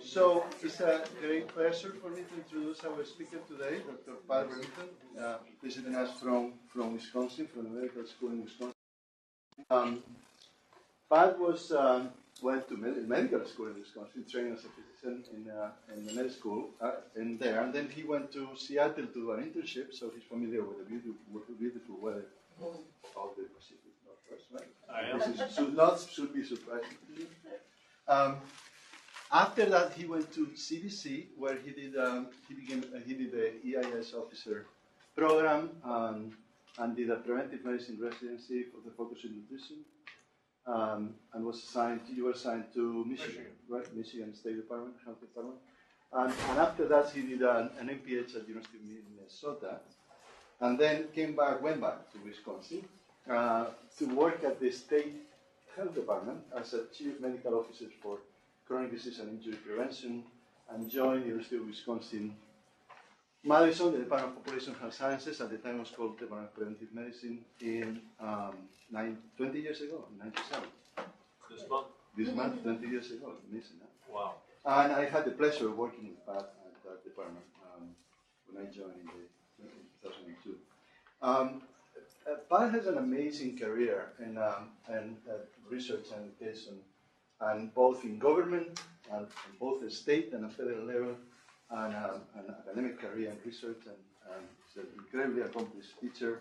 So it's a great pleasure for me to introduce our speaker today, Dr. Pat Remington, visiting us from Wisconsin, from the medical school in Wisconsin. Pat went to medical school in Wisconsin, trained as a physician in the medical school in there, and then he went to Seattle to do an internship, so he's familiar with the beautiful weather of the Pacific Northwest, right? I am. Should be surprising to you. After that, he went to CDC, where he did the EIS officer program and did a preventive medicine residency for the focus in nutrition, and you were assigned to Michigan, right? Michigan State Department, Health Department. And after that, he did an MPH at University of Minnesota, and then went back to Wisconsin to work at the State Health Department as a chief medical officer for chronic disease and injury prevention, and joined the University of Wisconsin-Madison, the Department of Population Health Sciences, at the time it was called Department of Preventive Medicine, in 20 years ago, in 97. This month, 20 years ago, amazing, huh? Wow. And I had the pleasure of working with Pat at that department when I joined in 2002. Pat has an amazing career in research and education, and both in government, and both the state and the federal level, and an academic career in research, and he's an incredibly accomplished teacher,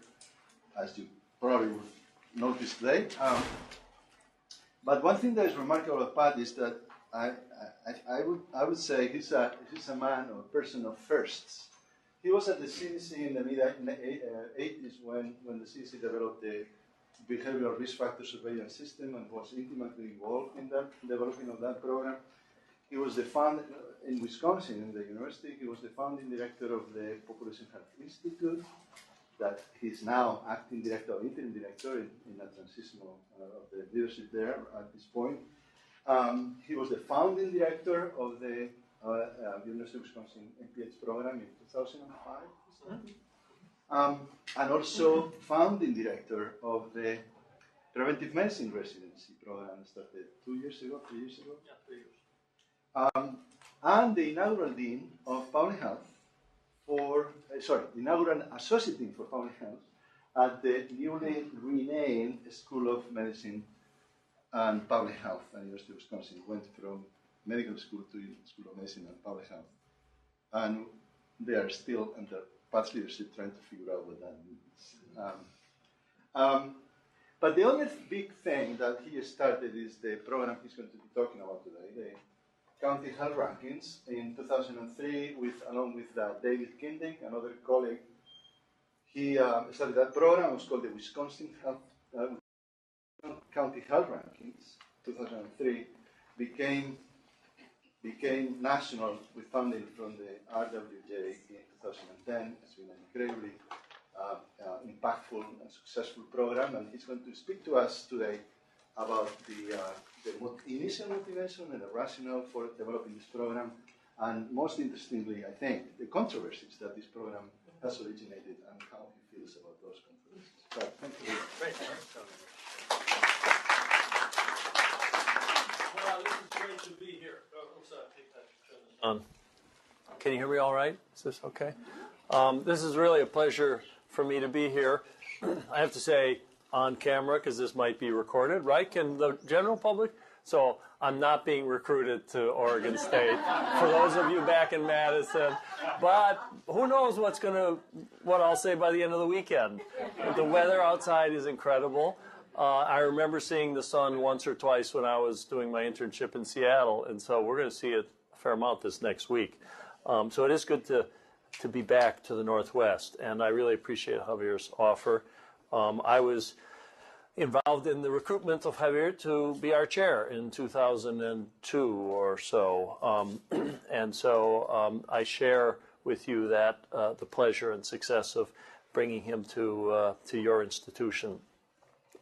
as you probably would notice today. But one thing that is remarkable about Pat is that I would say he's a man or a person of firsts. He was at the CDC in the mid-80s when the CDC developed the behavioral risk factor surveillance system and was intimately involved in the developing of that program. He was the founder in Wisconsin, in the university. He was the founding director of the Population Health Institute, that he's now acting director or interim director in a transitional of the leadership there at this point. He was the founding director of the University of Wisconsin MPH program in 2005. And also founding director of the preventive medicine residency program started 3 years ago. Yeah, 3 years. And the inaugural dean of public health inaugural associate dean for public health at the newly renamed School of Medicine and Public Health at the University of Wisconsin. Went from medical school to School of Medicine and Public Health. And they are still under Pat's leadership trying to figure out what that means. But the other big thing that he started is the program he's going to be talking about today, the County Health Rankings, in 2003, along with David Kindig, another colleague. He started that program. It was called the Wisconsin County Health Rankings. 2003 became national with funding from the RWJ in 2010. It's been an incredibly impactful and successful program, and he's going to speak to us today about the initial motivation and the rationale for developing this program, and most interestingly, I think, the controversies that this program has originated and how he feels about those controversies. So, thank you very much. Great. Well, this is great to be here. Can you hear me all right? Is this okay? This is really a pleasure for me to be here. I have to say on camera, because this might be recorded, right? Can the general public? So I'm not being recruited to Oregon State, for those of you back in Madison. But who knows what I'll say by the end of the weekend. The weather outside is incredible. I remember seeing the sun once or twice when I was doing my internship in Seattle, and so we're going to see it a fair amount this next week. So it is good to be back to the Northwest, and I really appreciate Javier's offer. I was involved in the recruitment of Javier to be our chair in 2002 or so, and so I share with you that the pleasure and success of bringing him to your institution.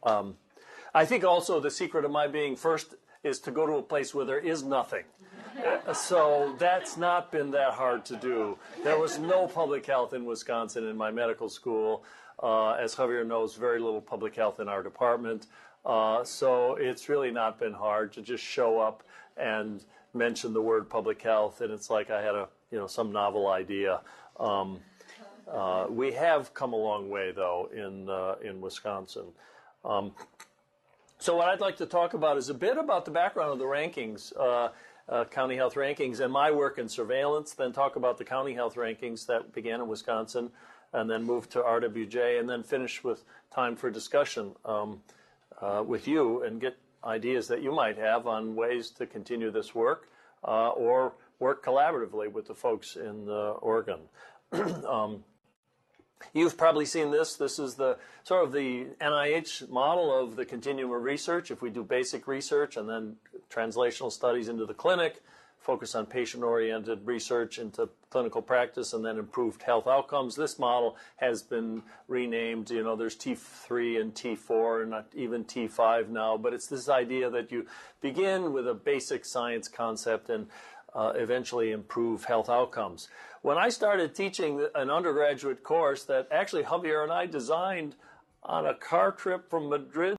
I think also the secret of my being first is to go to a place where there is nothing. So that's not been that hard to do. There was no public health in Wisconsin in my medical school. As Javier knows, very little public health in our department. So it's really not been hard to just show up and mention the word public health, and it's like I had some novel idea. We have come a long way, though, in Wisconsin. So what I'd like to talk about is a bit about the background of the rankings, county health rankings, and my work in surveillance, then talk about the county health rankings that began in Wisconsin, and then move to RWJ, and then finish with time for discussion with you and get ideas that you might have on ways to continue this work or work collaboratively with the folks in Oregon. You've probably seen this. This is the sort of the NIH model of the continuum of research. If we do basic research and then translational studies into the clinic, focus on patient-oriented research into clinical practice, and then improved health outcomes. This model has been renamed. There's T3 and T4 and not even T5 now, but it's this idea that you begin with a basic science concept and eventually improve health outcomes. When I started teaching an undergraduate course that actually Javier and I designed on a car trip from Madrid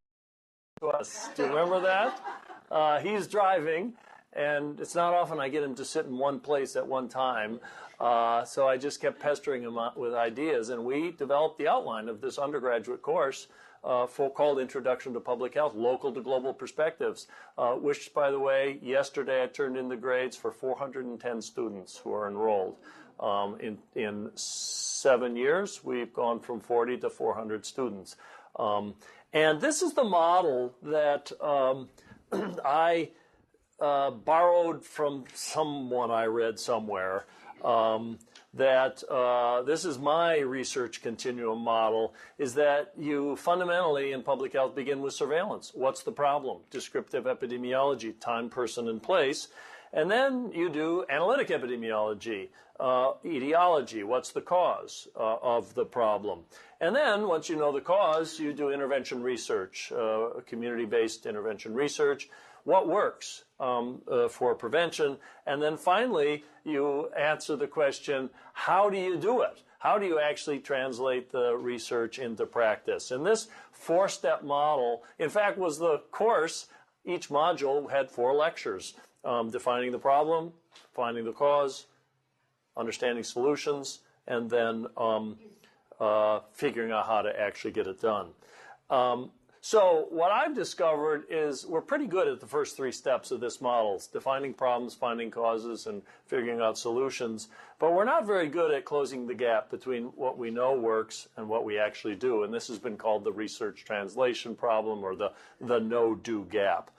to us, do you remember that? He's driving, and it's not often I get him to sit in one place at one time, so I just kept pestering him with ideas, and we developed the outline of this undergraduate course called Introduction to Public Health, Local to Global Perspectives, which, by the way, yesterday I turned in the grades for 410 students who are enrolled. In 7 years, we've gone from 40 to 400 students. And this is the model that I borrowed from someone I read somewhere, that this is my research continuum model, is that you fundamentally in public health begin with surveillance. What's the problem? Descriptive epidemiology, time, person, and place. And then you do analytic epidemiology, etiology, what's the cause of the problem. And then once you know the cause, you do intervention research, community-based intervention research. What works for prevention? And then finally, you answer the question, how do you do it? How do you actually translate the research into practice? And this four-step model, in fact, was the course. Each module had 4 lectures, defining the problem, finding the cause, understanding solutions, and then figuring out how to actually get it done. So what I've discovered is we're pretty good at the first 3 steps of this model, defining problems, finding causes, and figuring out solutions. But we're not very good at closing the gap between what we know works and what we actually do. And this has been called the research translation problem, or the no-do gap.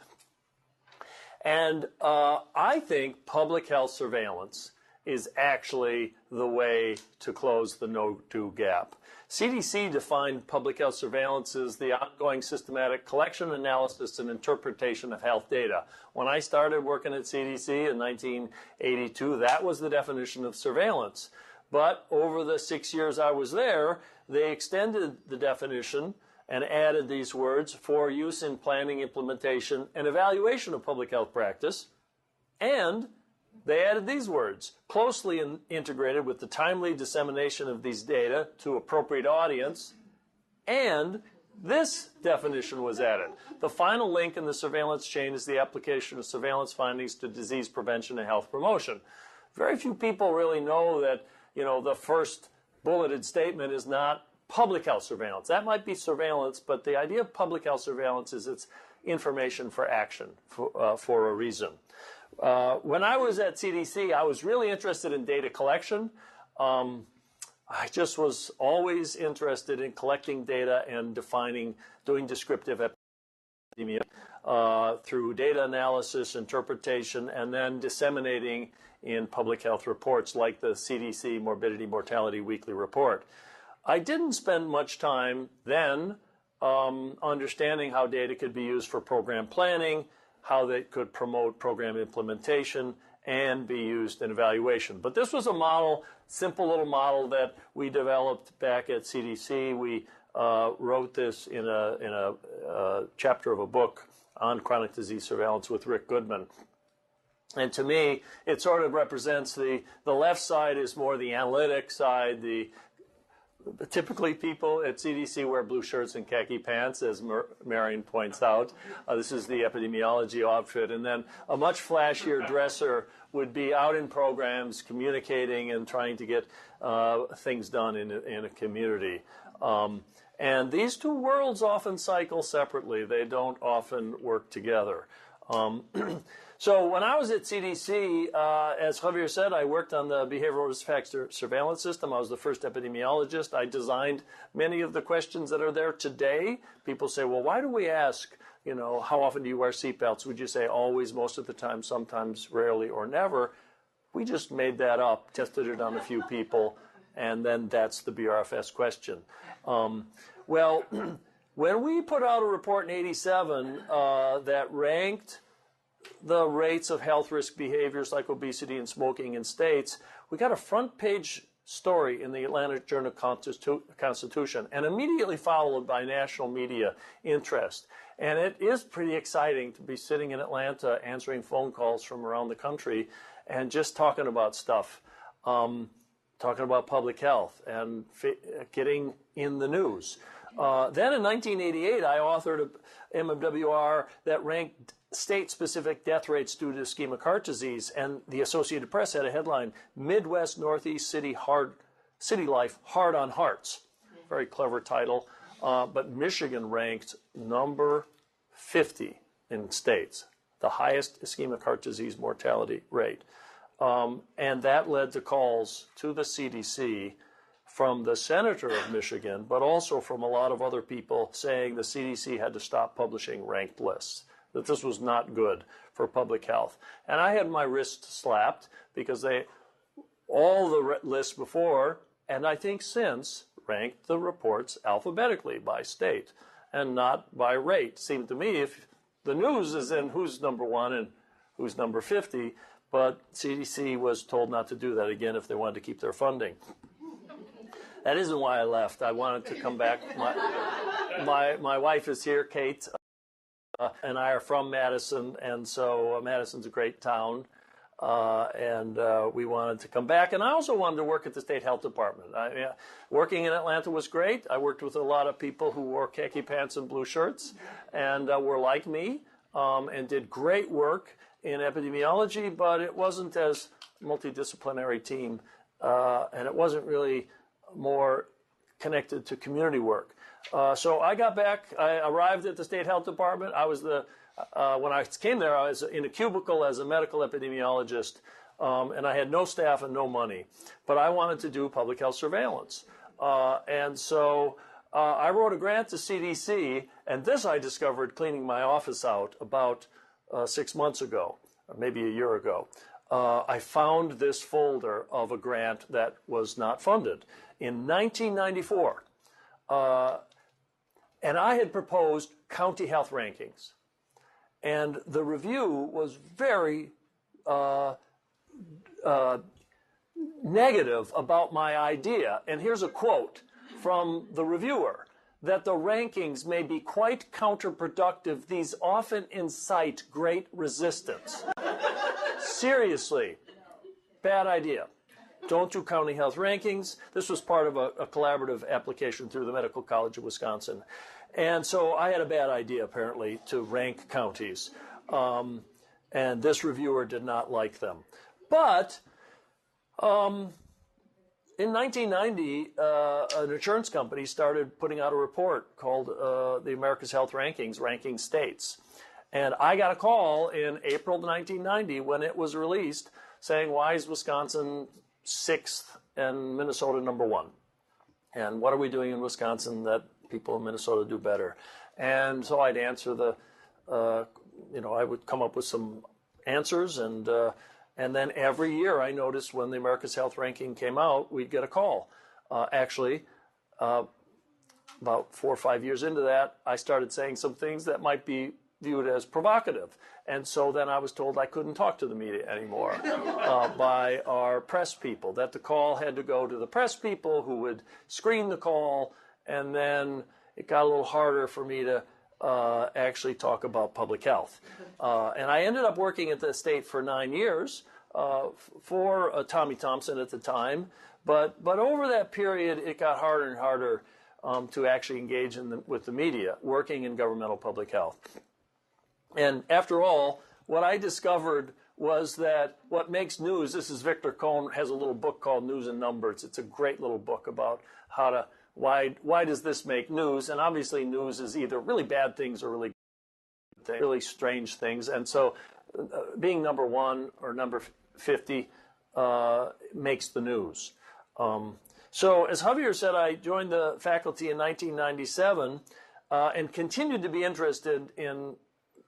And I think public health surveillance is actually the way to close the no-do gap. CDC defined public health surveillance as the ongoing systematic collection, analysis, and interpretation of health data. When I started working at CDC in 1982, that was the definition of surveillance. But over the 6 years I was there, they extended the definition and added these words for use in planning, implementation, and evaluation of public health practice. And they added these words, closely integrated with the timely dissemination of these data to appropriate audience, and this definition was added. The final link in the surveillance chain is the application of surveillance findings to disease prevention and health promotion. Very few people really know that, the first bulleted statement is not public health surveillance. That might be surveillance, but the idea of public health surveillance is it's information for action for a reason. When I was at CDC, I was really interested in data collection. I just was always interested in collecting data and doing descriptive epidemiology through data analysis, interpretation, and then disseminating in public health reports like the CDC Morbidity Mortality Weekly Report. I didn't spend much time then understanding how data could be used for program planning, how they could promote program implementation, and be used in evaluation. But this was a model, simple little model that we developed back at CDC. We wrote this in a chapter of a book on chronic disease surveillance with Rick Goodman. And to me, it sort of represents the left side is more the analytic side, the typically people at CDC wear blue shirts and khaki pants, as Marion points out. This is the epidemiology outfit. And then a much flashier dresser would be out in programs, communicating and trying to get things done in a community. And these two worlds often cycle separately. They don't often work together. So when I was at CDC, as Javier said, I worked on the behavioral risk factor surveillance system. I was the first epidemiologist. I designed many of the questions that are there today. People say, well, why do we ask, you know, how often do you wear seatbelts? Would you say always, most of the time, sometimes, rarely, or never? We just made that up, tested it on a few people, and then that's the BRFS question. Well, when we put out a report in '87 that ranked the rates of health risk behaviors like obesity and smoking in states, we got a front page story in the Atlanta Journal-Constitution and immediately followed by national media interest. And it is pretty exciting to be sitting in Atlanta answering phone calls from around the country and just talking about stuff, talking about public health and getting in the news. Then in 1988, I authored a MMWR that ranked state-specific death rates due to ischemic heart disease, and the Associated Press had a headline, Midwest Northeast City Life Hard on Hearts. Very clever title. But Michigan ranked number 50 in states, the highest ischemic heart disease mortality rate. And that led to calls to the CDC from the senator of Michigan, but also from a lot of other people saying the CDC had to stop publishing ranked lists, that this was not good for public health. And I had my wrist slapped because all the lists before, and I think since, ranked the reports alphabetically by state and not by rate. Seemed to me if the news is in who's number 1 and who's number 50, but CDC was told not to do that again if they wanted to keep their funding. That isn't why I left. I wanted to come back. My wife is here, Kate, and I are from Madison, and so Madison's a great town, and we wanted to come back. And I also wanted to work at the state health department. Working in Atlanta was great. I worked with a lot of people who wore khaki pants and blue shirts and were like me and did great work in epidemiology, but it wasn't as multidisciplinary team, and it wasn't really more connected to community work. So I got back. I arrived at the state health department. I was when I came there, I was in a cubicle as a medical epidemiologist, and I had no staff and no money. But I wanted to do public health surveillance. And so I wrote a grant to CDC, and this I discovered cleaning my office out about 6 months ago, or maybe a year ago. I found this folder of a grant that was not funded in 1994. And I had proposed county health rankings. And the review was very negative about my idea. And here's a quote from the reviewer, that the rankings may be quite counterproductive. These often incite great resistance. Seriously, bad idea. Don't do county health rankings. This was part of a collaborative application through the Medical College of Wisconsin. And so I had a bad idea, apparently, to rank counties. And this reviewer did not like them. But in 1990, an insurance company started putting out a report called the America's Health Rankings, ranking states. And I got a call in April of 1990 when it was released saying, why is Wisconsin 6th and Minnesota number 1? And what are we doing in Wisconsin that people in Minnesota do better? And so I'd answer I would come up with some answers, and then every year I noticed when the America's Health Ranking came out, we'd get a call. About 4 or 5 years into that, I started saying some things that might be viewed as provocative. And so then I was told I couldn't talk to the media anymore by our press people, that the call had to go to the press people who would screen the call, and then it got a little harder for me to actually talk about public health. And I ended up working at the state for 9 years for Tommy Thompson at the time. But over that period, it got harder and harder to actually engage with the media, working in governmental public health. And after all, what I discovered was that what makes news, this is Victor Cohn, has a little book called News and Numbers. It's a great little book about why does this make news? And obviously news is either really bad things or really strange things. And so being number 1 or number 50 makes the news. So as Javier said, I joined the faculty in 1997 and continued to be interested in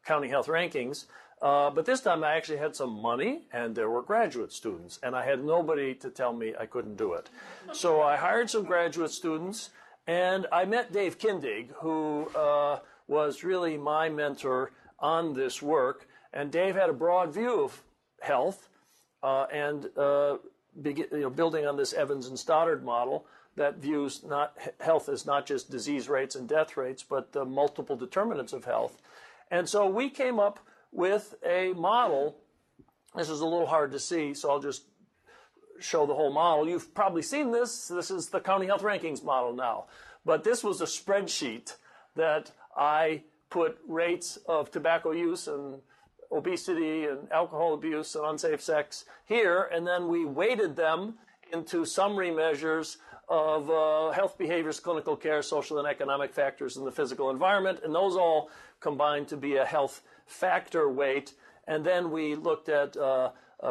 county health rankings. But this time I actually had some money and there were graduate students and I had nobody to tell me I couldn't do it. So I hired some graduate students and I met Dave Kindig, who was really my mentor on this work. And Dave had a broad view of health and building on this Evans and Stoddard model that views health as not just disease rates and death rates, but the multiple determinants of health. And so we came up with a model. This is a little hard to see, so I'll just show the whole model. You've probably seen this. This is the county health rankings model now. But this was a spreadsheet that I put rates of tobacco use and obesity and alcohol abuse and unsafe sex here, and then we weighted them into summary measures of health behaviors, clinical care, social and economic factors in the physical environment, and those all combined to be a health factor weight. And then we looked at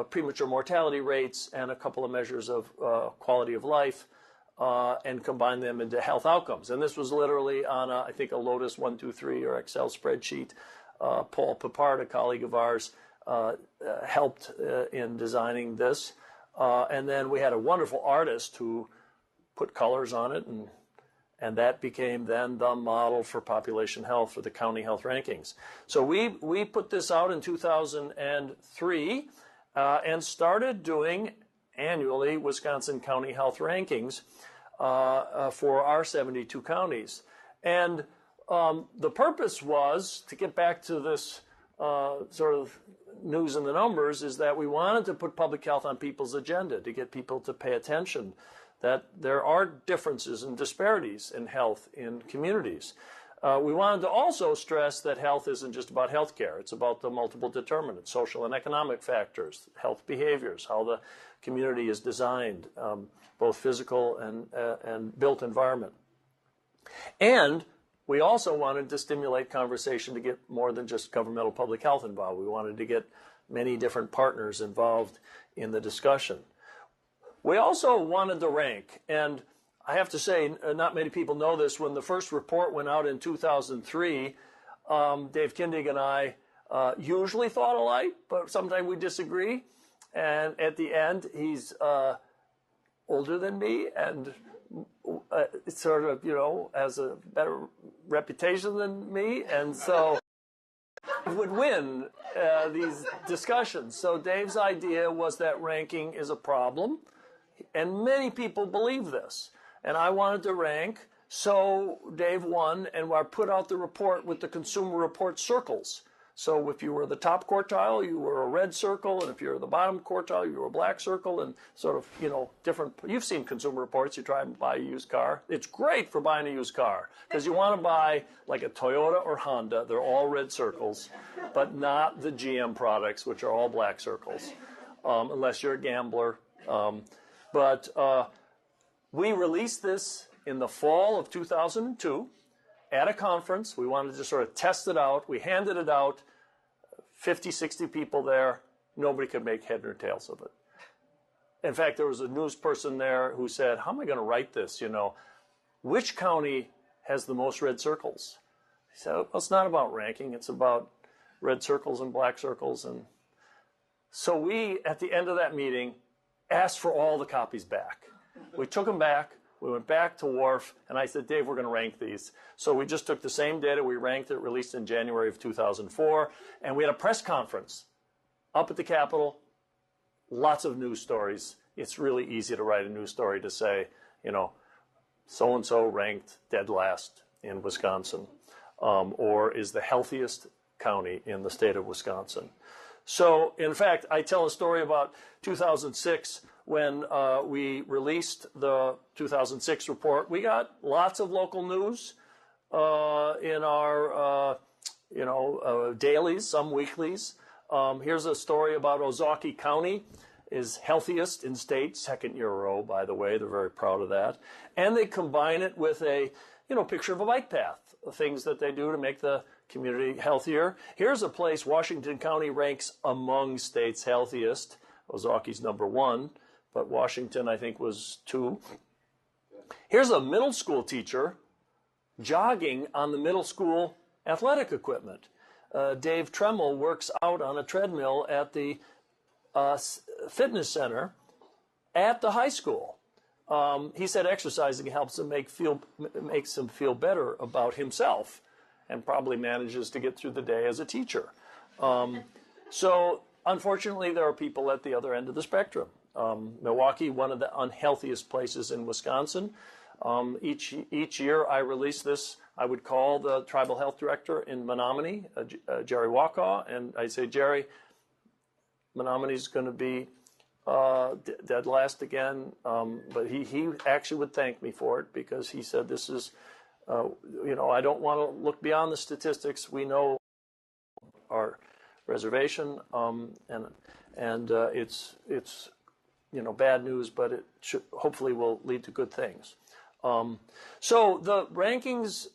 premature mortality rates and a couple of measures of quality of life and combined them into health outcomes. And this was literally on, I think, a Lotus 123 or Excel spreadsheet. Paul Pipard, a colleague of ours, helped in designing this. And then we had a wonderful artist who put colors on it, and that became then the model for population health for the county health rankings. So we put this out in 2003 and started doing annually Wisconsin county health rankings for our 72 counties. And the purpose was, to get back to this sort of news and the numbers, is that we wanted to put public health on people's agenda, to get people to pay attention that there are differences and disparities in health in communities. We wanted to also stress that health isn't just about health care. It's about the multiple determinants, social and economic factors, health behaviors, how the community is designed, both physical and built environment. And we also wanted to stimulate conversation to get more than just governmental public health involved. We wanted to get many different partners involved in the discussion. We also wanted to rank, and I have to say, not many people know this. When the first report went out in 2003, Dave Kindig and I usually thought alike, but sometimes we disagree. And at the end, he's older than me and sort of, has a better reputation than me. And so he would win these discussions. So Dave's idea was that ranking is a problem. And many people believe this. And I wanted to rank, so Dave won, and I put out the report with the Consumer Report circles. So if you were the top quartile, you were a red circle, and if you were the bottom quartile, you were a black circle, and sort of, different. You've seen Consumer Reports. You try and buy a used car. It's great for buying a used car, because you want to buy like a Toyota or Honda. They're all red circles, but not the GM products, which are all black circles, unless you're a gambler. But we released this in the fall of 2002 at a conference. We wanted to sort of test it out. We handed it out, 50, 60 people there. Nobody could make head or tails of it. In fact, there was a news person there who said, how am I going to write this? Which county has the most red circles? He said, well, it's not about ranking. It's about red circles and black circles. And so we, at the end of that meeting, asked for all the copies back. We took them back. We went back to Wharf, and I said, Dave, we're going to rank these. So we just took the same data. We ranked it, released in January of 2004, and we had a press conference up at the Capitol. Lots of news stories. It's really easy to write a news story to say, so-and-so ranked dead last in Wisconsin, or is the healthiest county in the state of Wisconsin. So, in fact, I tell a story about 2006 when we released the 2006 report. We got lots of local news in our, dailies, some weeklies. Here's a story about Ozaukee County is healthiest in state, second year in a row, by the way. They're very proud of that. And they combine it with a, picture of a bike path, things that they do to make the community healthier. Here's a place Washington County ranks among states healthiest. Ozaukee's number 1, but Washington, I think, was 2. Here's a middle school teacher jogging on the middle school athletic equipment. Dave Tremmel works out on a treadmill at the fitness center at the high school. He said exercising helps him makes him feel better about himself, and probably manages to get through the day as a teacher. So unfortunately, there are people at the other end of the spectrum. Milwaukee, one of the unhealthiest places in Wisconsin. Each year I release this. I would call the tribal health director in Menominee, Jerry Wakaw, and I'd say, Jerry, Menominee's going to be dead last again. But he actually would thank me for it, because he said, this is, I don't want to look beyond the statistics. We know our reservation, and it's bad news, but it hopefully will lead to good things. So the rankings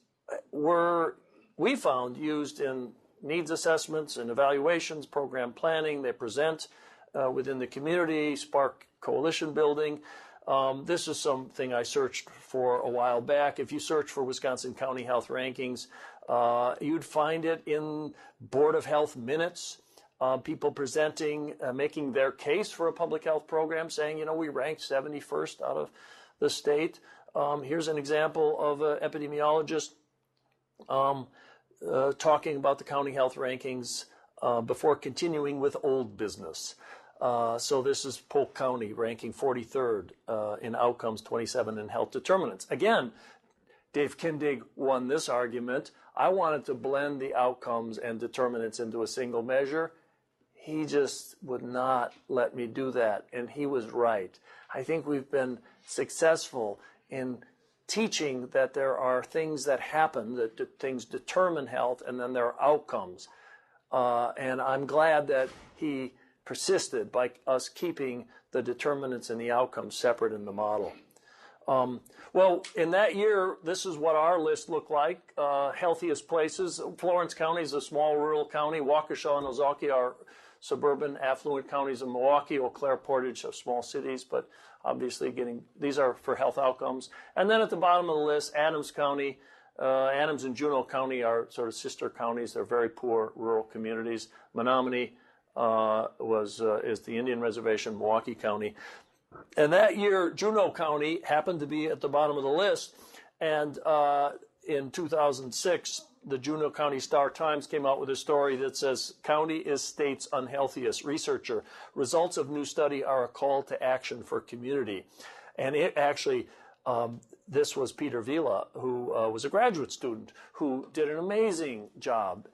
we found, used in needs assessments and evaluations, program planning. They present within the community, spark coalition building. This is something I searched for a while back. If you search for Wisconsin County Health Rankings, you'd find it in Board of Health minutes, people presenting, making their case for a public health program, saying, we ranked 71st out of the state. Here's an example of an epidemiologist talking about the county health rankings before continuing with old business. So this is Polk County ranking 43rd in outcomes, 27 in health determinants. Again, Dave Kindig won this argument. I wanted to blend the outcomes and determinants into a single measure. He just would not let me do that, and he was right. I think we've been successful in teaching that there are things that happen, that things determine health, and then there are outcomes. And I'm glad that he persisted by us keeping the determinants and the outcomes separate in the model. Well, in that year, this is what our list looked like. Healthiest places. Florence County is a small rural county. Waukesha and Ozaukee are suburban affluent counties of Milwaukee. Eau Claire, Portage are small cities, but obviously these are for health outcomes. And then at the bottom of the list, Adams County. Adams and Juneau County are sort of sister counties. They're very poor rural communities. Menominee is the Indian Reservation, Milwaukee County. And that year, Juneau County happened to be at the bottom of the list. And in 2006, the Juneau County Star-Times came out with a story that says, "County is state's unhealthiest. Researcher, results of new study are a call to action for community." And it actually, this was Peter Vila, who was a graduate student, who did an amazing job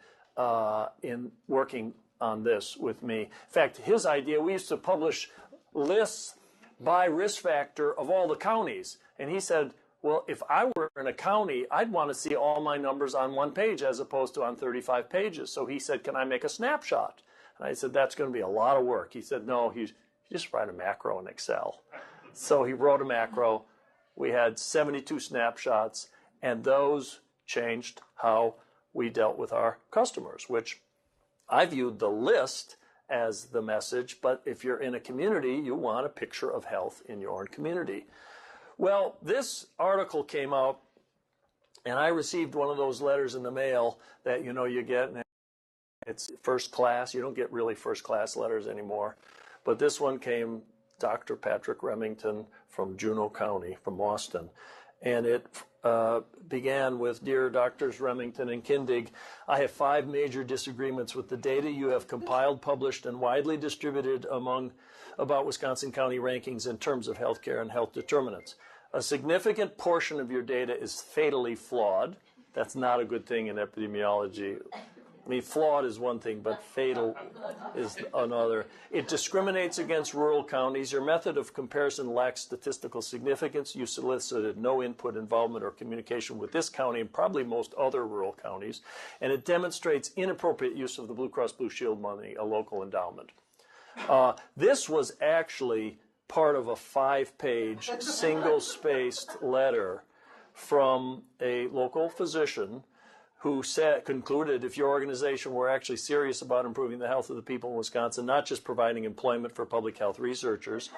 in working on this with me. In fact, his idea, we used to publish lists by risk factor of all the counties. And he said, well, if I were in a county, I'd want to see all my numbers on one page as opposed to on 35 pages. So he said, can I make a snapshot? And I said, that's going to be a lot of work. He said, no, you just write a macro in Excel. So he wrote a macro. We had 72 snapshots, and those changed how we dealt with our customers, which I viewed the list as the message, but if you're in a community, you want a picture of health in your own community. Well, this article came out, and I received one of those letters in the mail that, you get, and it's first class. You don't get really first class letters anymore. But this one came, Dr. Patrick Remington from Juneau County, from Austin. And it began with, "Dear Doctors Remington and Kindig, I have 5 major disagreements with the data you have compiled, published, and widely distributed about Wisconsin County rankings in terms of healthcare and health determinants. A significant portion of your data is fatally flawed." That's not a good thing in epidemiology. mean, flawed is one thing, but fatal is another. It discriminates against rural counties. Your method of comparison lacks statistical significance. You solicited no input, involvement, or communication with this county and probably most other rural counties. And it demonstrates inappropriate use of the Blue Cross Blue Shield money, a local endowment. This was actually part of a 5-page, single-spaced letter from a local physician who concluded if your organization were actually serious about improving the health of the people in Wisconsin, not just providing employment for public health researchers,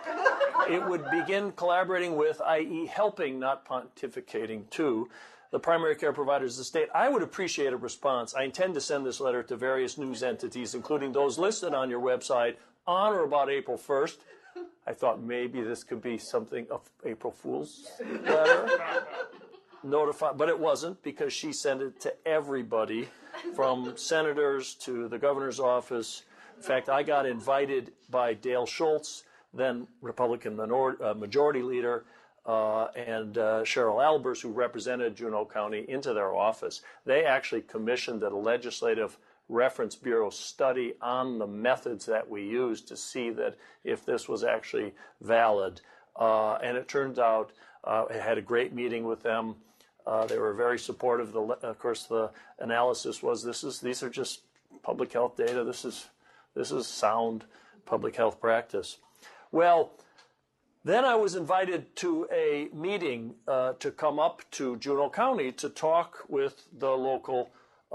it would begin collaborating with, i.e. helping, not pontificating to, the primary care providers of the state. I would appreciate a response. I intend to send this letter to various news entities, including those listed on your website, on or about April 1st. I thought maybe this could be something of April Fool's letter. Notify, but it wasn't, because she sent it to everybody, from senators to the governor's office. In fact, I got invited by Dale Schultz, then Republican majority leader, and Cheryl Albers, who represented Juneau County, into their office. They actually commissioned a legislative reference bureau study on the methods that we used to see that if this was actually valid. And it turns out I had a great meeting with them. They were very supportive. Of course, the analysis was these are just public health data. This is sound public health practice. Well, then I was invited to a meeting to come up to Juneau County to talk with the local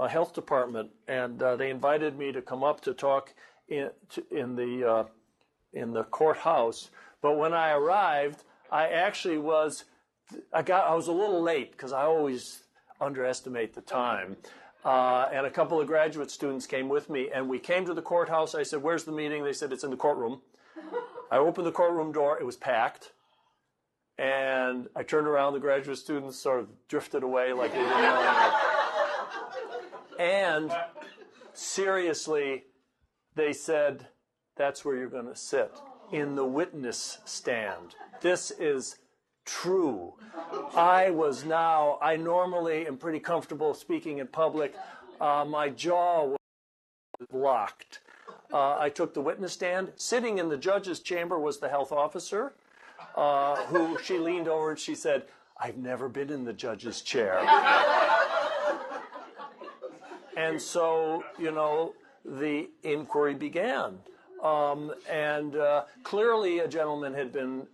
health department, and they invited me to come up to talk in the courthouse. But when I arrived, I was a little late, because I always underestimate the time. And a couple of graduate students came with me, and we came to the courthouse. I said, "Where's the meeting?" They said, "It's in the courtroom." I opened the courtroom door. It was packed. And I turned around. The graduate students sort of drifted away like they didn't know. And seriously, they said, "That's where you're going to sit, in the witness stand." This is true. I normally am pretty comfortable speaking in public. My jaw was locked. I took the witness stand. Sitting in the judge's chamber was the health officer, who she leaned over and she said, "I've never been in the judge's chair." And so, the inquiry began. And clearly a gentleman had been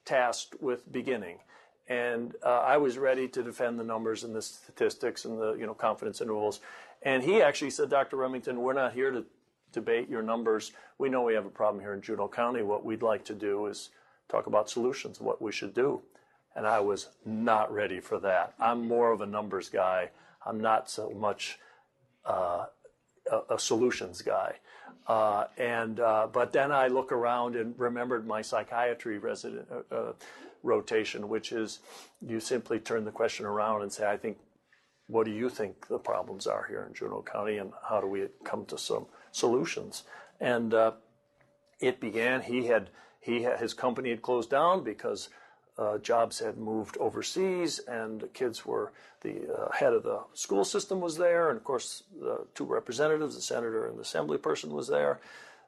tasked with beginning. And I was ready to defend the numbers and the statistics and the confidence intervals. And he actually said, "Dr. Remington, we're not here to debate your numbers. We know we have a problem here in Juneau County. What we'd like to do is talk about solutions, what we should do." And I was not ready for that. I'm more of a numbers guy. I'm not so much a solutions guy. But then I look around and remembered my psychiatry rotation, which is you simply turn the question around and say, what do you think the problems are here in Juneau County, and how do we come to some solutions? And it began. His company had closed down because jobs had moved overseas, and the kids were, the head of the school system was there, and of course the two representatives, the senator and the assembly person, was there.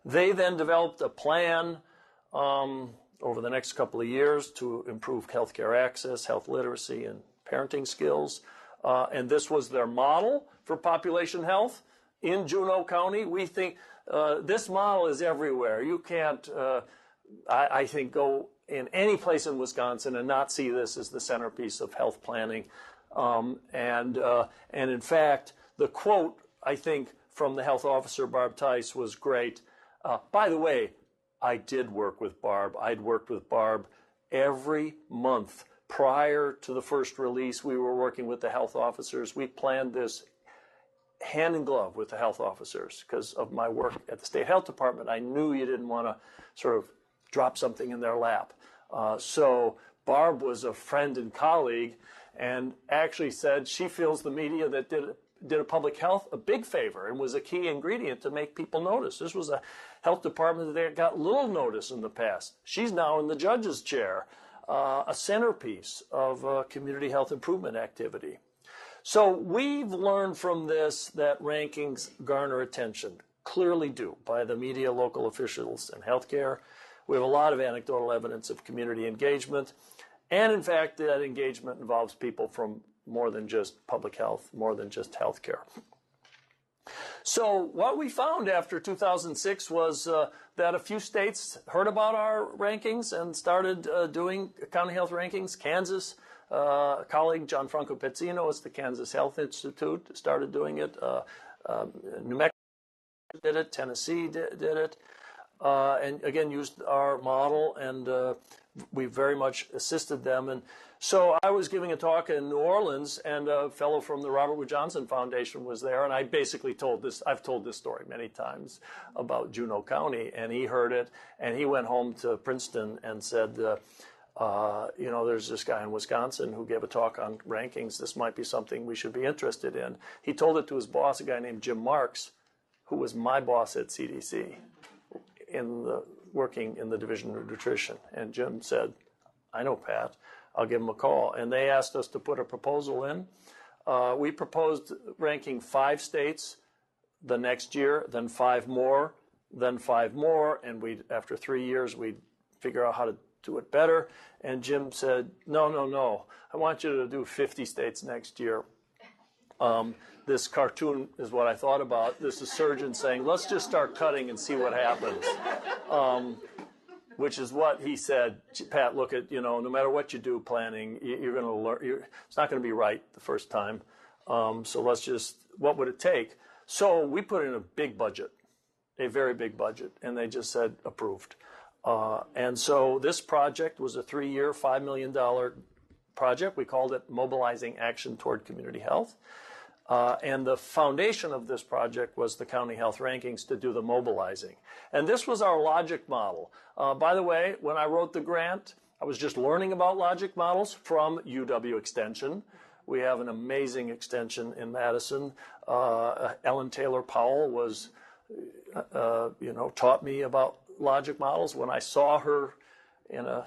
They then developed a plan over the next couple of years to improve healthcare access, health literacy, and parenting skills. And this was their model for population health in Juneau County. We think this model is everywhere. You can't, I think, go in any place in Wisconsin and not see this as the centerpiece of health planning. And in fact, the quote, I think, from the health officer, Barb Tice, was great. By the way, I did work with Barb. I'd worked with Barb every month. Prior to the first release, we were working with the health officers. We planned this hand in glove with the health officers because of my work at the state health department. I knew you didn't want to sort of drop something in their lap. So Barb was a friend and colleague, and actually said she feels the media that did a public health a big favor and was a key ingredient to make people notice. This was a health department that got little notice in the past. She's now in the judge's chair, a centerpiece of community health improvement activity. So we've learned from this that rankings garner attention, clearly do, by the media, local officials, and healthcare. We have a lot of anecdotal evidence of community engagement. And in fact, that engagement involves people from more than just public health, more than just healthcare. So what we found after 2006 was that a few states heard about our rankings and started doing county health rankings. Kansas, colleague Gianfranco Pezzino is the Kansas Health Institute, started doing it. New Mexico did it, Tennessee did it, and again used our model, and we very much assisted them. And so I was giving a talk in New Orleans, and a fellow from the Robert Wood Johnson Foundation was there, and I basically told this, I've told this story many times about Juneau County, and he heard it, and he went home to Princeton and said, you know, there's this guy in Wisconsin who gave a talk on rankings. This might be something we should be interested in. He told it to his boss, a guy named Jim Marks, who was my boss at CDC, working in the Division of Nutrition. And Jim said, I know Pat, I'll give him a call. And they asked us to put a proposal in. We proposed ranking 5 states the next year, then 5 more, then 5 more, and after 3 years, we'd figure out how to do it better. And Jim said, no, I want you to do 50 states next year. This cartoon is what I thought about. This is surgeon saying, let's just start cutting and see what happens. Which is what he said, Pat, look at, no matter what you do planning, you're going to learn, it's not going to be right the first time. So let's just, what would it take? So we put in a big budget, a very big budget, and they just said approved. And so this project was a 3-year, $5 million project. We called it Mobilizing Action Toward Community Health. And the foundation of this project was the county health rankings to do the mobilizing. And this was our logic model. By the way, when I wrote the grant, I was just learning about logic models from UW Extension. We have an amazing extension in Madison. Ellen Taylor Powell was, taught me about logic models. When I saw her in a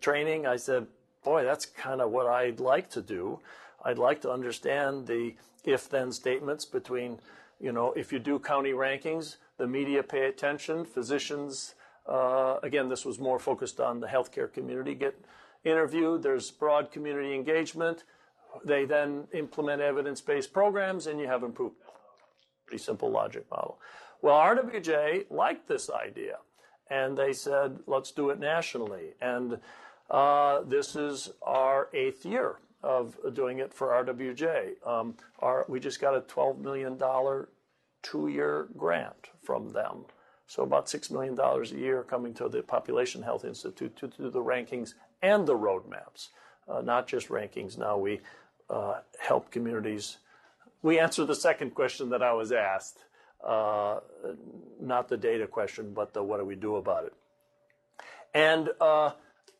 training, I said, boy, that's kind of what I'd like to do. I'd like to understand the if-then statements between, if you do county rankings, the media pay attention, physicians, again, this was more focused on the healthcare community, get interviewed, there's broad community engagement, they then implement evidence-based programs, and you have improved. Pretty simple logic model. Well, RWJ liked this idea, and they said, let's do it nationally. And this is our 8th year of doing it for RWJ. We just got a $12 million 2-year grant from them. So about $6 million a year coming to the Population Health Institute to do the rankings and the roadmaps. Not just rankings. Now we help communities. We answer the second question that I was asked. Not the data question, but the what do we do about it. And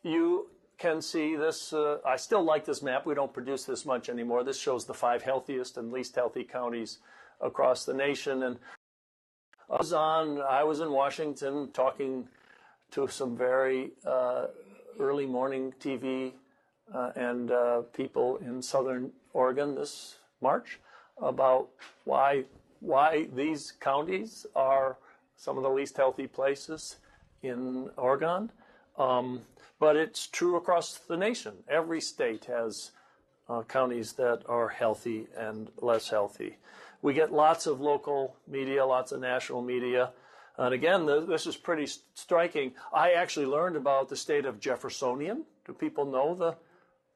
you can see this, I still like this map. We don't produce this much anymore. This shows the 5 healthiest and least healthy counties across the nation. And I was in Washington talking to some very early morning TV and people in Southern Oregon this March about why these counties are some of the least healthy places in Oregon. But it's true across the nation. Every state has counties that are healthy and less healthy. We get lots of local media, lots of national media. And again, this is pretty striking. I actually learned about the state of Jeffersonian. Do people know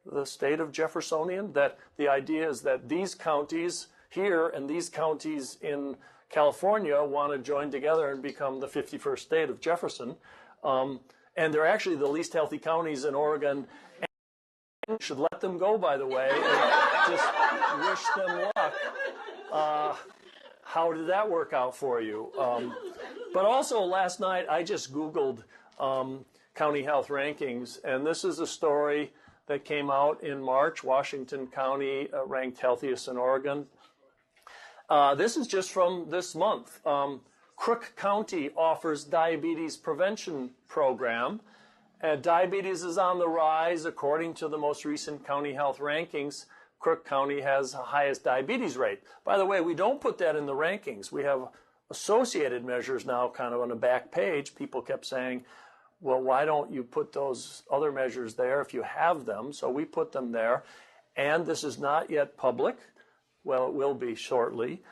the state of Jeffersonian? That the idea is that these counties here and these counties in California want to join together and become the 51st state of Jefferson. And they're actually the least healthy counties in Oregon. And should let them go, by the way, and just wish them luck. How did that work out for you? But also last night, I just Googled county health rankings, and this is a story that came out in March. Washington County ranked healthiest in Oregon. This is just from this month. Crook County offers diabetes prevention program. Diabetes is on the rise according to the most recent county health rankings. Crook County has the highest diabetes rate. By the way, we don't put that in the rankings. We have associated measures now kind of on the back page. People kept saying, well, why don't you put those other measures there if you have them? So we put them there. And this is not yet public. Well, it will be shortly.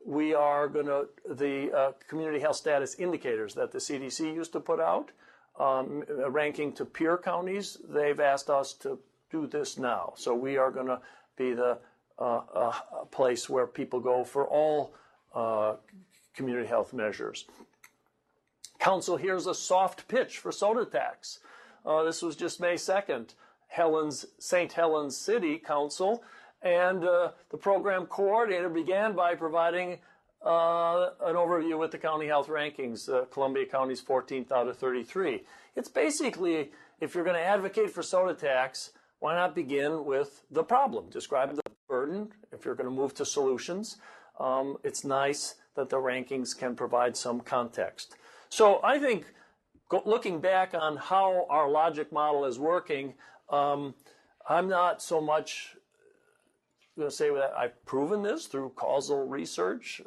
We are going to, the community health status indicators that the CDC used to put out, ranking to peer counties, they've asked us to do this now. So we are going to be the place where people go for all community health measures. Council here's a soft pitch for soda tax. This was just May 2nd. St. Helens City Council, and the program coordinator began by providing an overview with the county health rankings. Columbia County's 14th out of 33. It's basically, if you're going to advocate for soda tax, why not begin with the problem? Describe the burden. If you're going to move to solutions, it's nice that the rankings can provide some context. So I think looking back on how our logic model is working, I'm not so much going to say that I've proven this through causal research,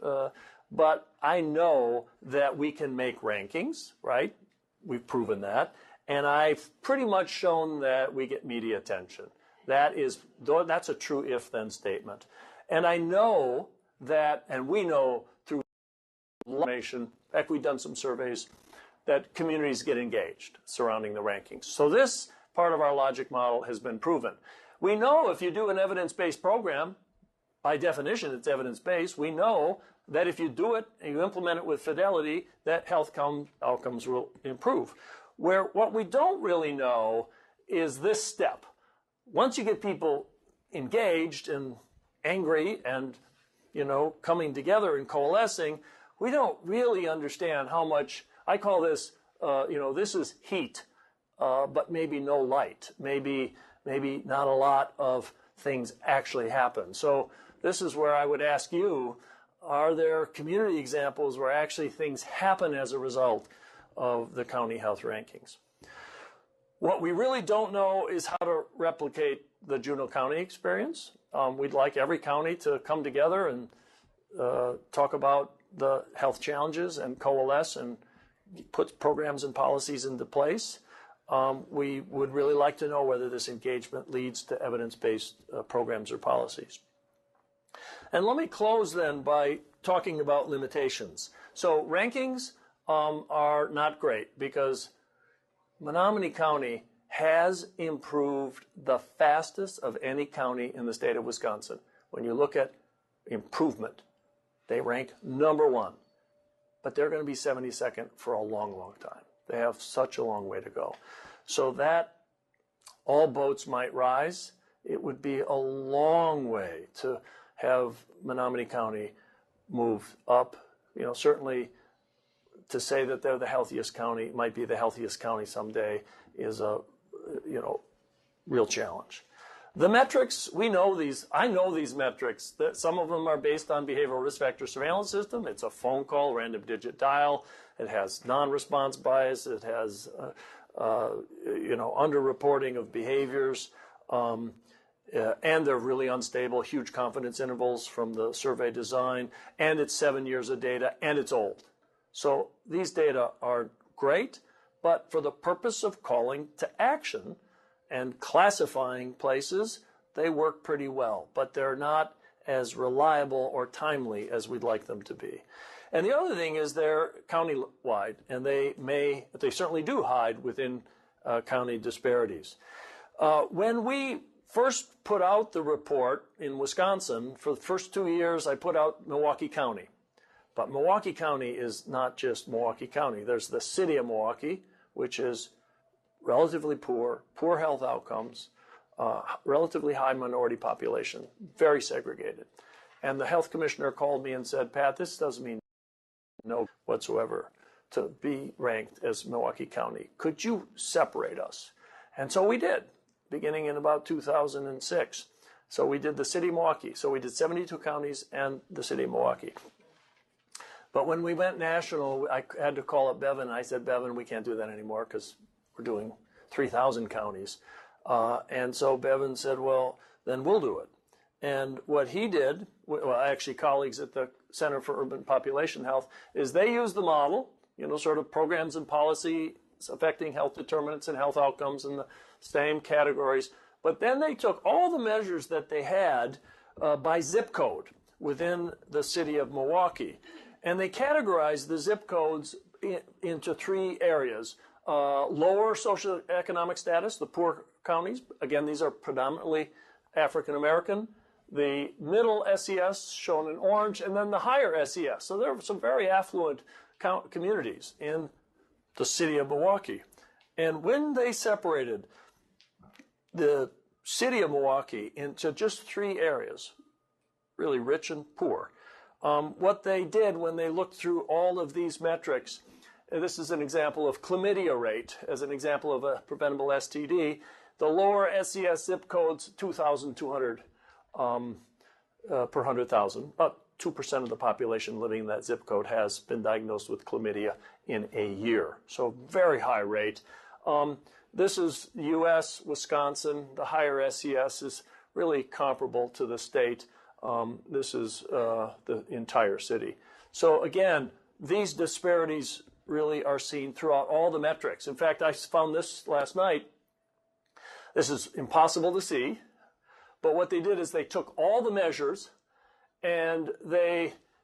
but I know that we can make rankings, right? We've proven that. And I've pretty much shown that we get media attention. That's a true if-then statement. And I know that, and we know through information, in fact, we've done some surveys, that communities get engaged surrounding the rankings. So this part of our logic model has been proven. We know if you do an evidence-based program, by definition it's evidence-based, we know that if you do it and you implement it with fidelity, that health outcomes will improve. What we don't really know is this step. Once you get people engaged and angry and, coming together and coalescing, we don't really understand how much, I call this, this is heat, but maybe no light. Maybe not a lot of things actually happen. So this is where I would ask you, are there community examples where actually things happen as a result of the county health rankings? What we really don't know is how to replicate the Juneau County experience. We'd like every county to come together and talk about the health challenges and coalesce and put programs and policies into place. We would really like to know whether this engagement leads to evidence-based programs or policies. And let me close then by talking about limitations. So rankings are not great because Menominee County has improved the fastest of any county in the state of Wisconsin. When you look at improvement, they rank #1, but they're going to be 72nd for a long, long time. They have such a long way to go. So that all boats might rise. It would be a long way to have Menominee County move up. Certainly to say that they're the healthiest county, might be the healthiest county someday, is a real challenge. The metrics, we know these. I know these metrics. That some of them are based on behavioral risk factor surveillance system. It's a phone call, random digit dial. It has non-response bias. It has, underreporting of behaviors. And they're really unstable, huge confidence intervals from the survey design. And it's 7 years of data, and it's old. So these data are great, but for the purpose of calling to action and classifying places, they work pretty well, but they're not as reliable or timely as we'd like them to be. And the other thing is they're county-wide, and they certainly do hide within county disparities. When we first put out the report in Wisconsin, for the first 2 years, I put out Milwaukee County. But Milwaukee County is not just Milwaukee County. There's the city of Milwaukee, which is relatively poor health outcomes, relatively high minority population, very segregated. And the health commissioner called me and said, Pat, this doesn't mean no whatsoever to be ranked as Milwaukee County. Could you separate us? And so we did, beginning in about 2006. So we did the city of Milwaukee. So we did 72 counties and the city of Milwaukee. But when we went national, I had to call up Bevan. I said, Bevan, we can't do that anymore because we're doing 3,000 counties. And so Bevan said, well, then we'll do it. And what he did, well, actually colleagues at the Center for Urban Population Health, is they used the model, sort of programs and policy affecting health determinants and health outcomes in the same categories. But then they took all the measures that they had by zip code within the city of Milwaukee, and they categorized the zip codes into 3 areas. Lower socioeconomic status, the poor counties. Again, these are predominantly African American. The middle SES shown in orange, and then the higher SES. So there are some very affluent communities in the city of Milwaukee. And when they separated the city of Milwaukee into just 3 areas, really rich and poor, what they did when they looked through all of these metrics, this is an example of chlamydia rate as an example of a preventable STD. The lower SES zip codes, 2,200 per 100,000. About 2% of the population living in that zip code has been diagnosed with chlamydia in a year. So very high rate. This is U.S., Wisconsin. The higher SES is really comparable to the state. This is the entire city. So again, these disparities really are seen throughout all the metrics. In fact, I found this last night. This is impossible to see, but what they did is they took all the measures and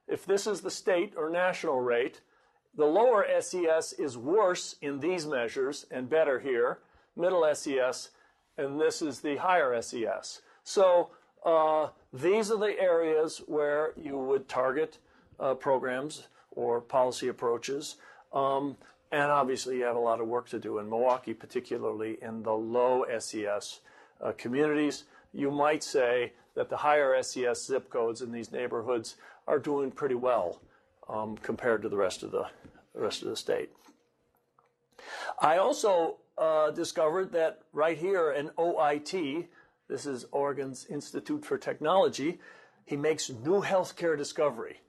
if this is the state or national rate, the lower SES is worse in these measures and better here, middle SES, and this is the higher SES. So these are the areas where you would target programs or policy approaches. And obviously you have a lot of work to do in Milwaukee, particularly in the low SES communities. You might say that the higher SES zip codes in these neighborhoods are doing pretty well compared to the rest of the state. I also discovered that right here in OIT, this is Oregon's Institute for Technology, he makes new healthcare discovery.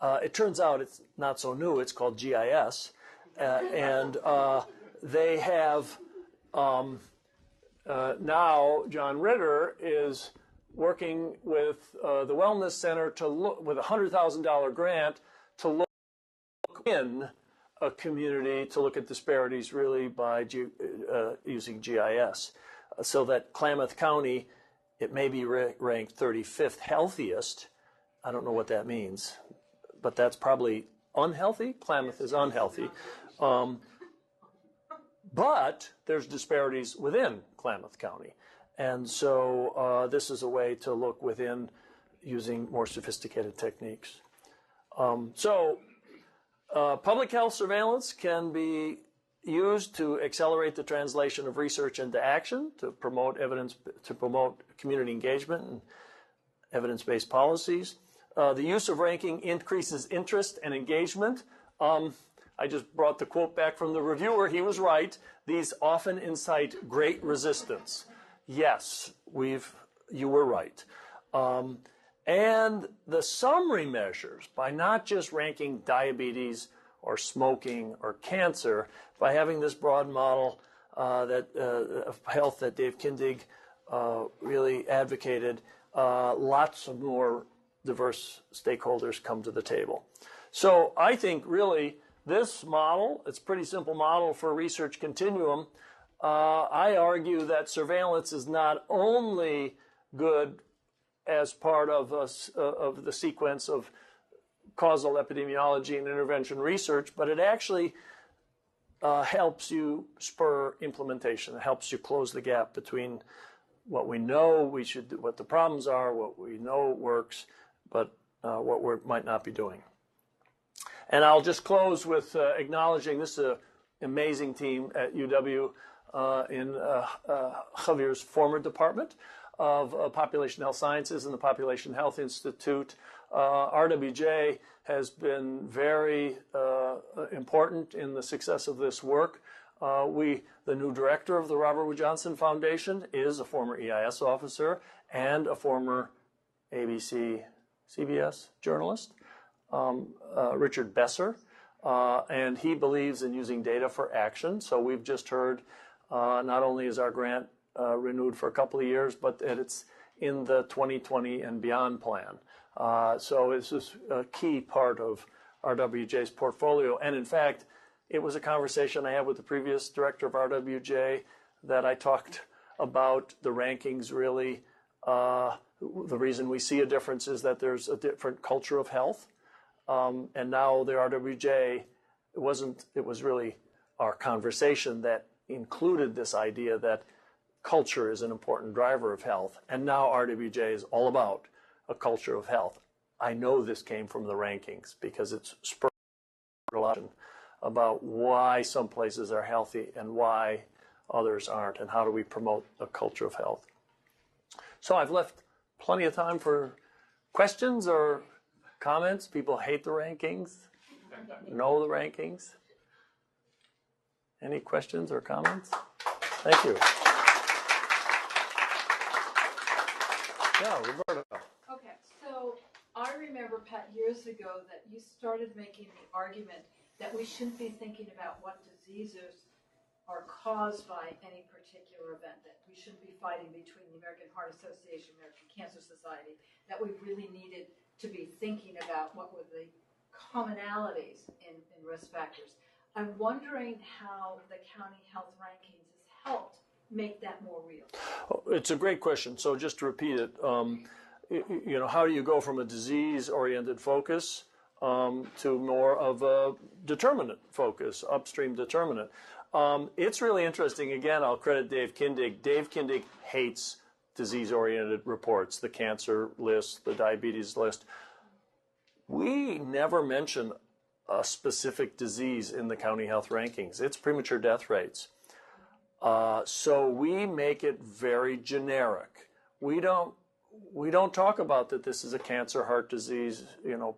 It turns out it's not so new. It's called GIS. And they have now, John Ritter is working with the Wellness Center to look, with a $100,000 grant, to look in a community to look at disparities really by using GIS. So that Klamath County, it may be ranked 35th healthiest. I don't know what that means, but that's probably unhealthy. Klamath is unhealthy. But there's disparities within Klamath County. And so this is a way to look within using more sophisticated techniques. Public health surveillance can be used to accelerate the translation of research into action, to promote evidence, to promote community engagement and evidence-based policies. The use of ranking increases interest and engagement. I just brought the quote back from the reviewer. He was right. These often incite great resistance. Yes, you were right. And the summary measures, by not just ranking diabetes or smoking or cancer, by having this broad model of health that Dave Kindig really advocated, lots of more diverse stakeholders come to the table. So I think really this model, it's a pretty simple model for research continuum. I argue that surveillance is not only good as part of the sequence of causal epidemiology and intervention research, but it actually helps you spur implementation. It helps you close the gap between what we know we should do, what the problems are, what we know works, but what we might not be doing. And I'll just close with acknowledging this is an amazing team at UW in Javier's former department of Population Health Sciences and the Population Health Institute. RWJ has been very important in the success of this work. The new director of the Robert Wood Johnson Foundation is a former EIS officer and a former ABC, CBS journalist, Richard Besser, and he believes in using data for action. So we've just heard not only is our grant renewed for a couple of years, but that it's in the 2020 and beyond plan. So this is a key part of RWJ's portfolio. And in fact, it was a conversation I had with the previous director of RWJ that I talked about the rankings really. The reason we see a difference is that there's a different culture of health. And now the RWJ, it was really our conversation that included this idea that culture is an important driver of health. And now RWJ is all about a culture of health. I know this came from the rankings because it's spurred a lot about why some places are healthy and why others aren't, and how do we promote a culture of health. So I've left plenty of time for questions or comments. People hate the rankings, know the rankings. Any questions or comments? Thank you. Yeah, Roberta. Okay, so I remember, Pat, years ago that you started making the argument that we shouldn't be thinking about what diseases are caused by any particular event, that we shouldn't be fighting between the American Heart Association, American Cancer Society, that we really needed to be thinking about what were the commonalities in risk factors. I'm wondering how the county health rankings has helped make that more real. It's a great question. So just to repeat it, how do you go from a disease-oriented focus to more of a determinant focus, upstream determinant? It's really interesting. Again, I'll credit Dave Kindig. Dave Kindig hates disease-oriented reports, the cancer list, the diabetes list. We never mention a specific disease in the county health rankings. It's premature death rates. So we make it very generic. We don't talk about that this is a cancer, heart disease,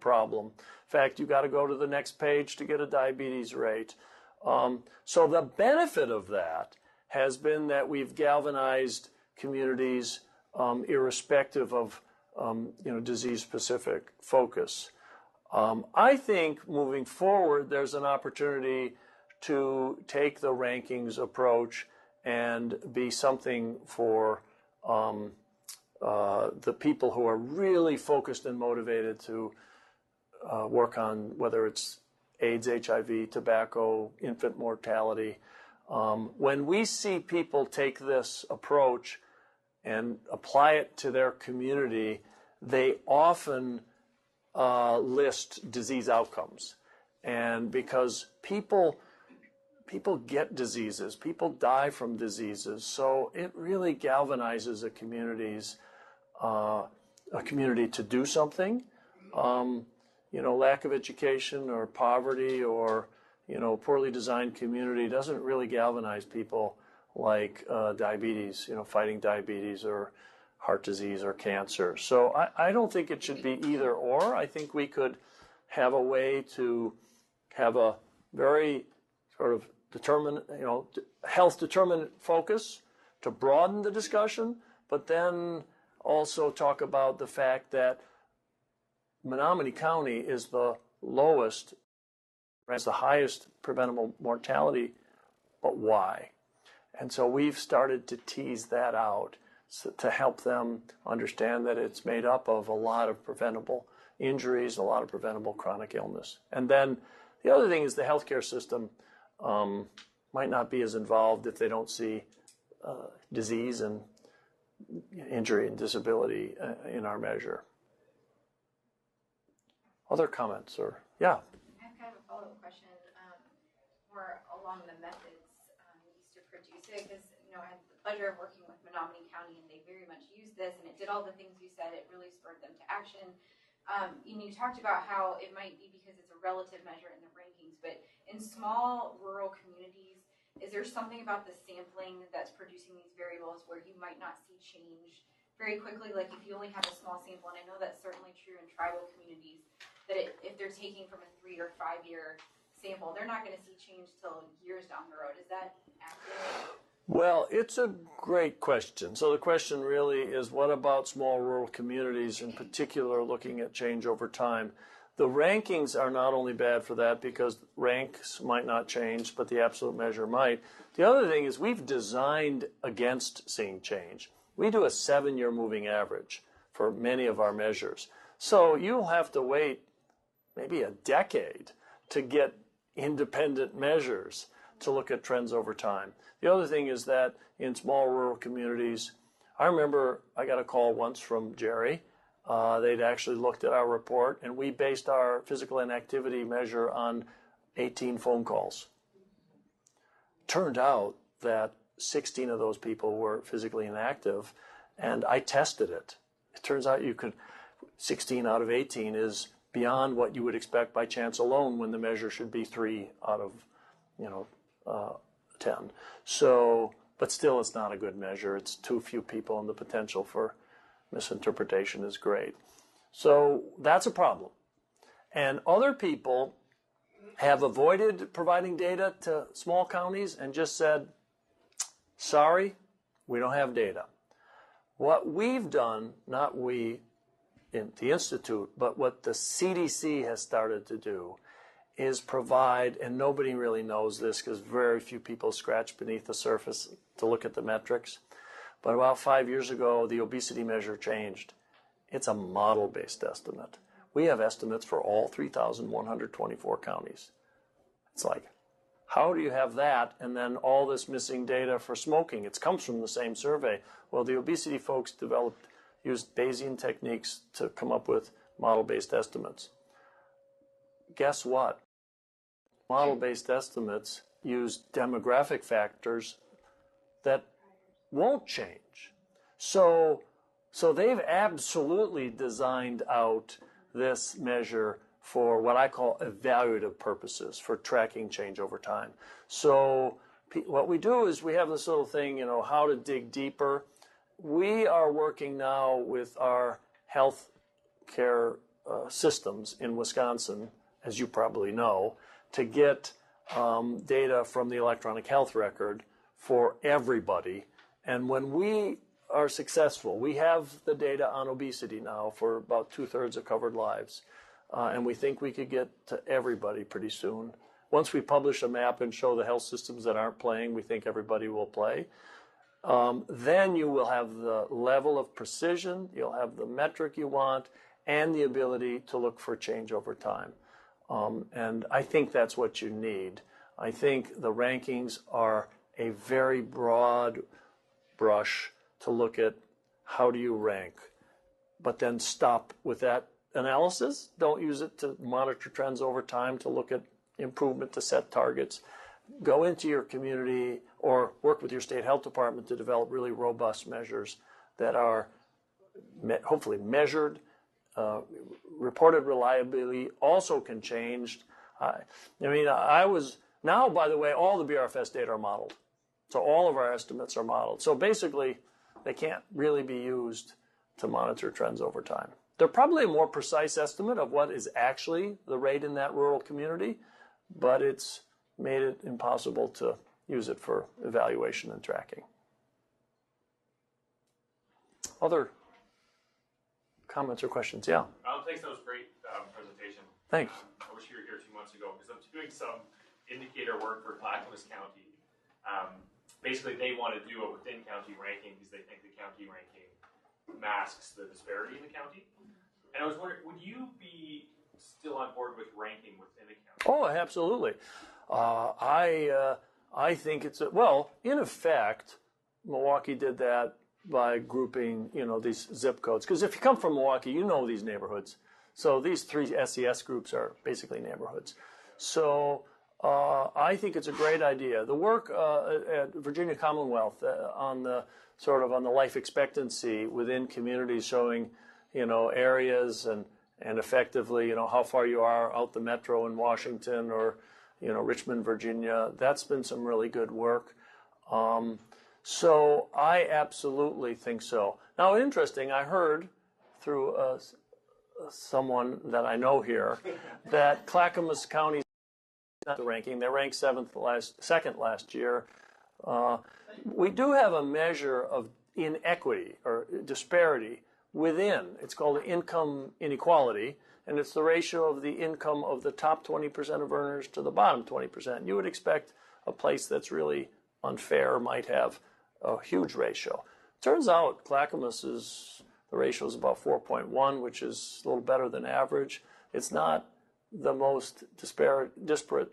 problem. In fact, you got to go to the next page to get a diabetes rate. So the benefit of that has been that we've galvanized communities irrespective of disease-specific focus. I think moving forward, there's an opportunity to take the rankings approach and be something for the people who are really focused and motivated to work on whether it's AIDS, HIV, tobacco, infant mortality. When we see people take this approach and apply it to their community, they often list disease outcomes. And because people get diseases, people die from diseases, so it really galvanizes a community to do something. Lack of education or poverty or poorly designed community doesn't really galvanize people like diabetes, fighting diabetes or heart disease or cancer. So I don't think it should be either or. I think we could have a way to have a very sort of health determinant focus to broaden the discussion, but then also talk about the fact that Menominee County is the lowest, has the highest preventable mortality, but why? And so we've started to tease that out to help them understand that it's made up of a lot of preventable injuries, a lot of preventable chronic illness. And then the other thing is the healthcare system might not be as involved if they don't see disease and injury and disability in our measure. Other comments or, yeah? I have kind of a follow-up question more along the methods used to produce it, because I had the pleasure of working with Menominee County, and they very much used this, and it did all the things you said. It really spurred them to action. You talked about how it might be because it's a relative measure in the rankings, but in small rural communities, is there something about the sampling that's producing these variables where you might not see change very quickly? Like if you only have a small sample, and I know that's certainly true in tribal communities, that if they're taking from a 3 or 5 year sample, they're not going to see change till years down the road. Is that accurate? Well, it's a great question. So the question really is, what about small rural communities, in particular, looking at change over time? The rankings are not only bad for that because ranks might not change, but the absolute measure might. The other thing is we've designed against seeing change. We do a 7-year moving average for many of our measures. So you'll have to wait maybe a decade to get independent measures to look at trends over time. The other thing is that in small rural communities, I remember I got a call once from Jerry. They'd actually looked at our report, and we based our physical inactivity measure on 18 phone calls. Turned out that 16 of those people were physically inactive, and I tested it. It turns out 16 out of 18 is beyond what you would expect by chance alone when the measure should be 3 out of 10. So, but still it's not a good measure. It's too few people, and the potential for misinterpretation is great. So that's a problem. And other people have avoided providing data to small counties and just said, sorry, we don't have data. What we've done, not we in the Institute, but what the CDC has started to do is provide, and nobody really knows this because very few people scratch beneath the surface to look at the metrics, but about 5 years ago, the obesity measure changed. It's a model-based estimate. We have estimates for all 3,124 counties. It's like, how do you have that and then all this missing data for smoking? It comes from the same survey. Well, the obesity folks used Bayesian techniques to come up with model-based estimates. Guess what? Model-based estimates use demographic factors that won't change. So they've absolutely designed out this measure for what I call evaluative purposes, for tracking change over time. So what we do is we have this little thing, how to dig deeper. We are working now with our health care systems in Wisconsin, as you probably know, to get data from the electronic health record for everybody. And when we are successful, we have the data on obesity now for about 2/3 of covered lives. And we think we could get to everybody pretty soon. Once we publish a map and show the health systems that aren't playing, we think everybody will play. Then you will have the level of precision, you'll have the metric you want, and the ability to look for change over time. And I think that's what you need. I think the rankings are a very broad brush to look at how do you rank, but then stop with that analysis. Don't use it to monitor trends over time, to look at improvement, to set targets. Go into your community or work with your state health department to develop really robust measures that are hopefully measured, reported reliability, also can change. Now, by the way, all the BRFS data are modeled. So all of our estimates are modeled. So basically, they can't really be used to monitor trends over time. They're probably a more precise estimate of what is actually the rate in that rural community, but it's made it impossible to use it for evaluation and tracking. Other comments or questions? Yeah. Thanks, that was a great presentation. Thanks. I wish you were here 2 months ago because I'm doing some indicator work for Clackamas County. Basically, they want to do a within-county ranking because they think the county ranking masks the disparity in the county. And I was wondering, would you be still on board with ranking within a county? Oh, absolutely. I think it's in effect, Milwaukee did that by grouping, these zip codes. Because if you come from Milwaukee, you know these neighborhoods. So these 3 SES groups are basically neighborhoods. So I think it's a great idea. The work at Virginia Commonwealth on the life expectancy within communities, showing, areas and effectively, how far you are out the metro in Washington or, Richmond, Virginia. That's been some really good work. So I absolutely think so. Now, interesting, I heard through someone that I know here that Clackamas County not the ranking. They ranked second last year. We do have a measure of inequity or disparity within. It's called income inequality, and it's the ratio of the income of the top 20% of earners to the bottom 20%. You would expect a place that's really unfair might have a huge ratio. Turns out Clackamas the ratio is about 4.1, which is a little better than average. It's not the most disparate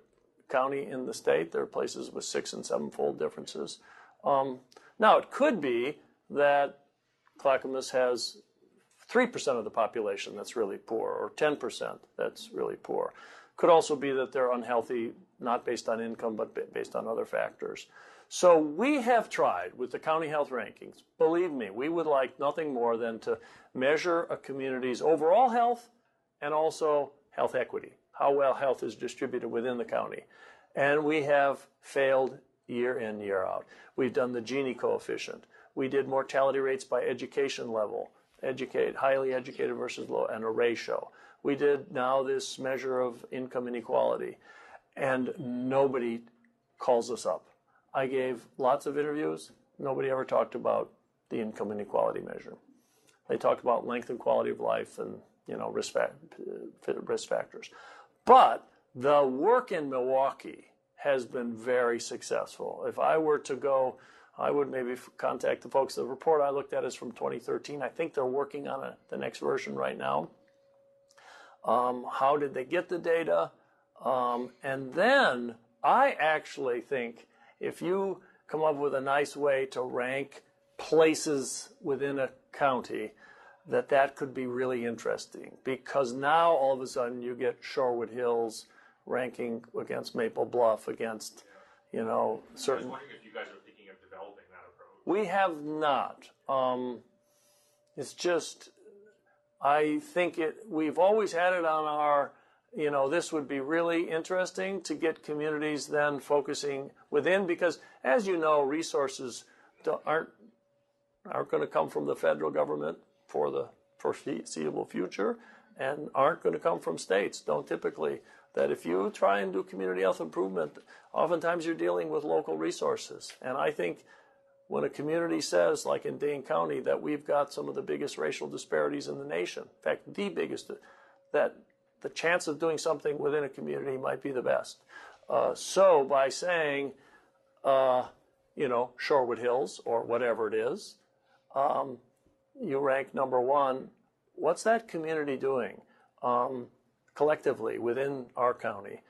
county in the state. There are places with 6- and 7-fold differences. Now, it could be that Clackamas has 3% of the population that's really poor, or 10% that's really poor. Could also be that they're unhealthy, not based on income, but based on other factors. So we have tried with the county health rankings. Believe me, we would like nothing more than to measure a community's overall health and also health equity, how well health is distributed within the county. And we have failed year in, year out. We've done the Gini coefficient. We did mortality rates by education level, highly educated versus low, and a ratio. We did now this measure of income inequality, and nobody calls us up. I gave lots of interviews. Nobody ever talked about the income inequality measure. They talked about length and quality of life and risk factors. But the work in Milwaukee has been very successful. If I were to go, I would maybe contact the folks. The report I looked at is from 2013. I think they're working on the next version right now. How did they get the data? And then I actually think if you come up with a nice way to rank places within a county, that could be really interesting, because now all of a sudden you get Shorewood Hills ranking against Maple Bluff, against certain. I was wondering if you guys are thinking of developing that approach. We have not. It's just, I think we've always had it on our, this would be really interesting to get communities then focusing within, because as you know, resources aren't going to come from the federal government for the foreseeable future, and aren't going to come from states. Don't typically. That if you try and do community health improvement, oftentimes you're dealing with local resources. And I think when a community says, like in Dane County, that we've got some of the biggest racial disparities in the nation, in fact, the biggest, that the chance of doing something within a community might be the best. So by saying, Shorewood Hills or whatever it is, you rank number one. What's that community doing collectively within our county?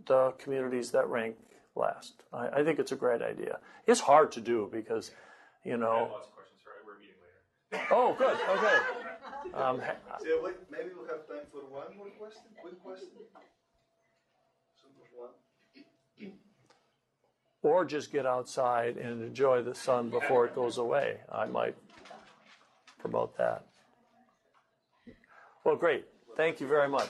The communities that rank last. I think it's a great idea. It's hard to do because, I have lots of questions. Sorry, we're meeting later. Oh, good. Okay. Maybe we'll have time for one more question. Quick question. Simple one. Or just get outside and enjoy the sun before it goes away. I might promote that. Well, great. Thank you very much.